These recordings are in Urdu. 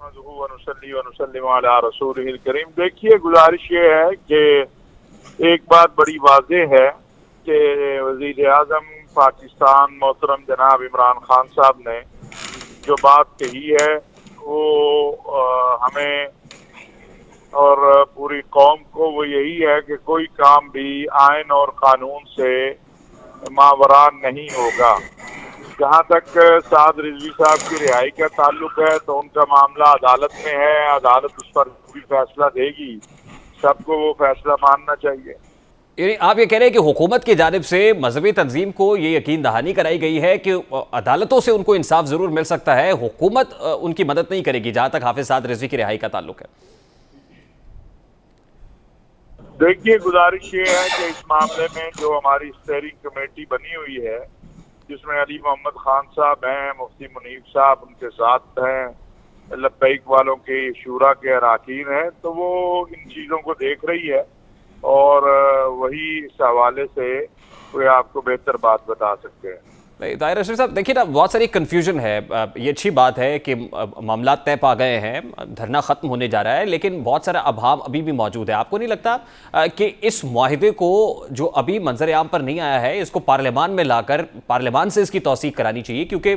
نحمدہ و نصلی و نسلم علی رسولہ الکریم۔ دیکھیے گزارش یہ ہے کہ ایک بات بڑی واضح ہے کہ وزیر اعظم پاکستان محترم جناب عمران خان صاحب نے جو بات کہی ہے وہ ہمیں اور پوری قوم کو وہ یہی ہے کہ کوئی کام بھی آئین اور قانون سے ماورا نہیں ہوگا۔ جہاں تک سعد رضوی صاحب کی رہائی کا تعلق ہے تو ان کا معاملہ عدالت میں ہے، عدالت اس پر بھی فیصلہ دے گی، سب کو وہ فیصلہ ماننا چاہیے۔ یعنی آپ یہ کہہ رہے ہیں کہ حکومت کی جانب سے مذہبی تنظیم کو یہ یقین دہانی کرائی گئی ہے کہ عدالتوں سے ان کو انصاف ضرور مل سکتا ہے، حکومت ان کی مدد نہیں کرے گی جہاں تک حافظ سعد رضوی کی رہائی کا تعلق ہے۔ دیکھیے گزارش یہ ہے کہ اس معاملے میں جو ہماری اسٹیئرنگ کمیٹی بنی ہوئی ہے جس میں علی محمد خان صاحب ہیں، مفتی منیب صاحب ان کے ساتھ ہیں، لبیک والوں کے شورا کے اراکین ہیں، تو وہ ان چیزوں کو دیکھ رہی ہے اور وہی اس حوالے سے کوئی آپ کو بہتر بات بتا سکتے ہیں۔ طاہر اشرف صاحب دیکھیے نا، بہت ساری کنفیوژن ہے، یہ اچھی بات ہے کہ معاملات طے پا گئے ہیں، دھرنا ختم ہونے جا رہا ہے، لیکن بہت سارا ابہام ابھی بھی موجود ہے۔ آپ کو نہیں لگتا کہ اس معاہدے کو جو ابھی منظر عام پر نہیں آیا ہے اس کو پارلیمان میں لا کر پارلیمان سے اس کی توثیق کرانی چاہیے، کیونکہ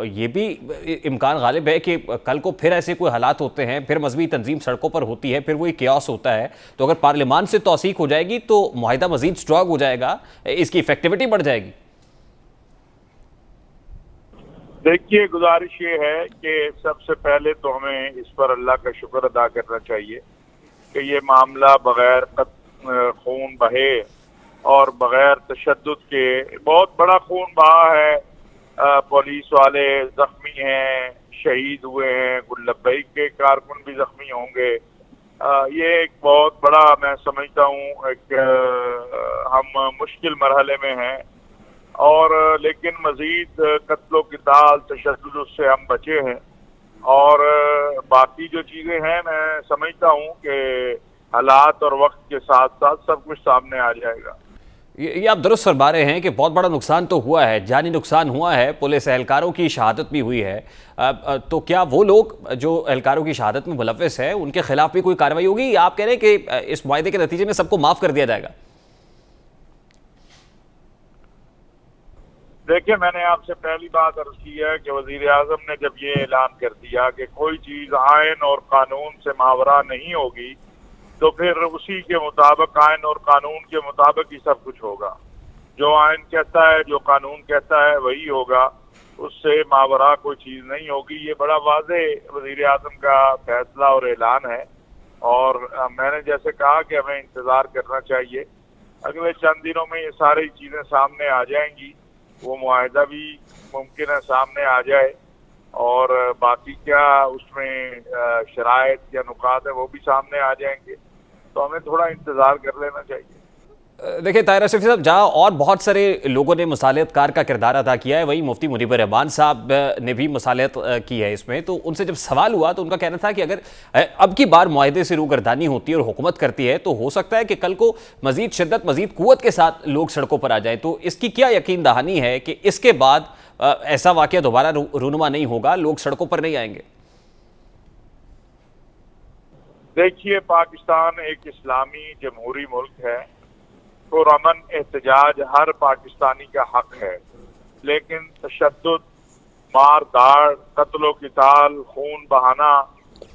یہ بھی امکان غالب ہے کہ کل کو پھر ایسے کوئی حالات ہوتے ہیں، پھر مذہبی تنظیم سڑکوں پر ہوتی ہے، پھر وہی کیاس ہوتا ہے، تو اگر پارلیمان سے توثیق ہو جائے گی تو معاہدہ مزید سٹرانگ ہو جائے گا، اس کی ایفیکٹیوٹی بڑھ جائے گی۔ دیکھیے گزارش یہ ہے کہ سب سے پہلے تو ہمیں اس پر اللہ کا شکر ادا کرنا چاہیے کہ یہ معاملہ بغیر خون بہے اور بغیر تشدد کے، بہت بڑا خون بہا ہے، پولیس والے زخمی ہیں، شہید ہوئے ہیں، لبیک کے کارکن بھی زخمی ہوں گے، یہ ایک بہت بڑا، میں سمجھتا ہوں ایک ہم مشکل مرحلے میں ہیں، اور لیکن مزید قتل و قتال تشدد اس سے ہم بچے ہیں، اور باقی جو چیزیں ہیں میں سمجھتا ہوں کہ حالات اور وقت کے ساتھ ساتھ سب کچھ سامنے آ جائے گا۔ یہ آپ درست فرما رہے ہیں کہ بہت بڑا نقصان تو ہوا ہے، جانی نقصان ہوا ہے، پولیس اہلکاروں کی شہادت بھی ہوئی ہے، تو کیا وہ لوگ جو اہلکاروں کی شہادت میں ملوث ہیں ان کے خلاف بھی کوئی کارروائی ہوگی، یا آپ کہہ رہے ہیں کہ اس معاہدے کے نتیجے میں سب کو معاف کر دیا جائے گا؟ دیکھیں، میں نے آپ سے پہلی بات عرض کی ہے کہ وزیر اعظم نے جب یہ اعلان کر دیا کہ کوئی چیز آئین اور قانون سے ماورا نہیں ہوگی تو پھر اسی کے مطابق، آئین اور قانون کے مطابق ہی سب کچھ ہوگا، جو آئین کہتا ہے، جو قانون کہتا ہے وہی ہوگا، اس سے ماورا کوئی چیز نہیں ہوگی۔ یہ بڑا واضح وزیر اعظم کا فیصلہ اور اعلان ہے، اور میں نے جیسے کہا کہ ہمیں انتظار کرنا چاہیے، اگلے چند دنوں میں یہ ساری چیزیں سامنے آ جائیں گی، وہ معاہدہ بھی ممکن ہے سامنے آ جائے، اور باقی کیا اس میں شرائط یا نکات ہیں وہ بھی سامنے آ جائیں گے، تو ہمیں تھوڑا انتظار کر لینا چاہیے۔ دیکھیں طاہر اشرف صاحب، جہاں اور بہت سارے لوگوں نے مصالحت کار کا کردار ادا کیا ہے، وہی مفتی منیب الرحمان صاحب نے بھی مصالحت کی ہے اس میں، تو ان سے جب سوال ہوا تو ان کا کہنا تھا کہ اگر اب کی بار معاہدے سے روگردانی ہوتی ہے اور حکومت کرتی ہے تو ہو سکتا ہے کہ کل کو مزید شدت، مزید قوت کے ساتھ لوگ سڑکوں پر آ جائیں، تو اس کی کیا یقین دہانی ہے کہ اس کے بعد ایسا واقعہ دوبارہ رونما نہیں ہوگا، لوگ سڑکوں پر نہیں آئیں گے؟ دیکھیے، پاکستان ایک اسلامی جمہوری ملک ہے، پرامن احتجاج ہر پاکستانی کا حق ہے، لیکن تشدد، مار داڑ، قتل و قتال، خون بہانا،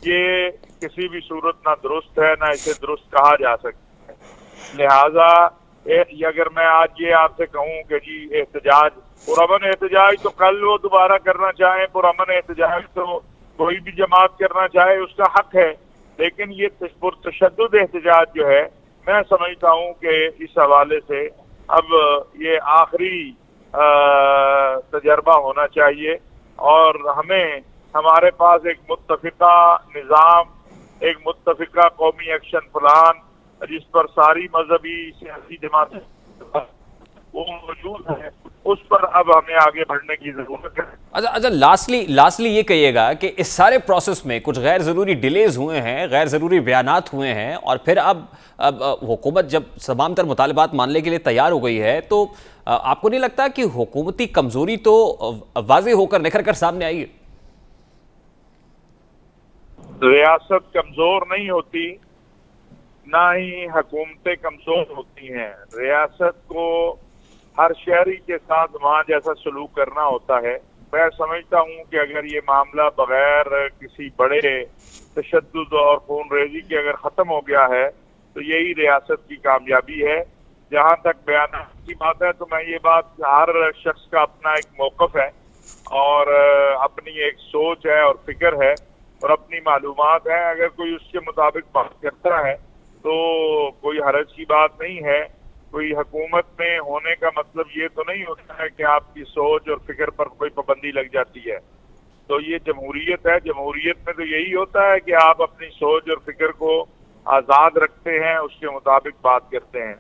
یہ کسی بھی صورت نہ درست ہے، نہ اسے درست کہا جا سکتا ہے۔ لہذا اگر میں آج یہ آپ سے کہوں کہ جی احتجاج، پرامن احتجاج تو کل وہ دوبارہ کرنا چاہیں، پرامن احتجاج تو کوئی بھی جماعت کرنا چاہے، اس کا حق ہے، لیکن یہ پرتشدد احتجاج جو ہے، میں سمجھتا ہوں کہ اس حوالے سے اب یہ آخری تجربہ ہونا چاہیے، اور ہمارے پاس ایک متفقہ نظام، ایک متفقہ قومی ایکشن پلان جس پر ساری مذہبی سیاسی جماعتیں وہ موجود ہے، اس پر اب ہمیں آگے بڑھنے کی ضرورت ہے۔ اچھا لاسٹلی یہ کہیے گا کہ اس سارے پروسیس میں کچھ غیر ضروری ڈیلیز ہوئے ہیں، غیر ضروری بیانات ہوئے ہیں، اور پھر اب حکومت جب تمام تر مطالبات ماننے کے لیے تیار ہو گئی ہے، تو آپ کو نہیں لگتا کہ حکومتی کمزوری تو واضح ہو کر نکھر کر سامنے آئی ہے؟ ریاست کمزور نہیں ہوتی، نہ ہی حکومتیں کمزور ہوتی ہیں. ریاست کو ہر شہری کے ساتھ وہاں جیسا سلوک کرنا ہوتا ہے. میں سمجھتا ہوں کہ اگر یہ معاملہ بغیر کسی بڑے تشدد اور خون ریزی کے اگر ختم ہو گیا ہے تو یہی ریاست کی کامیابی ہے. جہاں تک بیانات کی بات ہے تو میں یہ بات، ہر شخص کا اپنا ایک موقف ہے اور اپنی ایک سوچ ہے اور فکر ہے اور اپنی معلومات ہیں. اگر کوئی اس کے مطابق بات کرتا ہے تو کوئی حرج کی بات نہیں ہے. کوئی حکومت میں ہونے کا مطلب یہ تو نہیں ہوتا ہے کہ آپ کی سوچ اور فکر پر کوئی پابندی لگ جاتی ہے. تو یہ جمہوریت ہے. جمہوریت میں تو یہی ہوتا ہے کہ آپ اپنی سوچ اور فکر کو آزاد رکھتے ہیں، اس کے مطابق بات کرتے ہیں.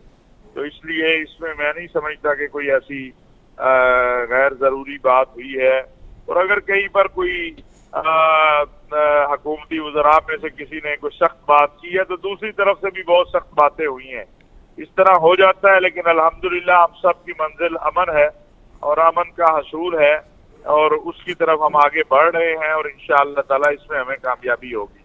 تو اس لیے اس میں نہیں سمجھتا کہ کوئی ایسی غیر ضروری بات ہوئی ہے. اور اگر کہیں پر کوئی حکومتی وزراء میں سے کسی نے کوئی سخت بات کی ہے تو دوسری طرف سے بھی بہت سخت باتیں ہوئی ہیں. اس طرح ہو جاتا ہے، لیکن الحمدللہ ہم سب کی منزل امن ہے اور امن کا حصول ہے اور اس کی طرف ہم آگے بڑھ رہے ہیں اور انشاءاللہ تعالی اس میں ہمیں کامیابی ہوگی.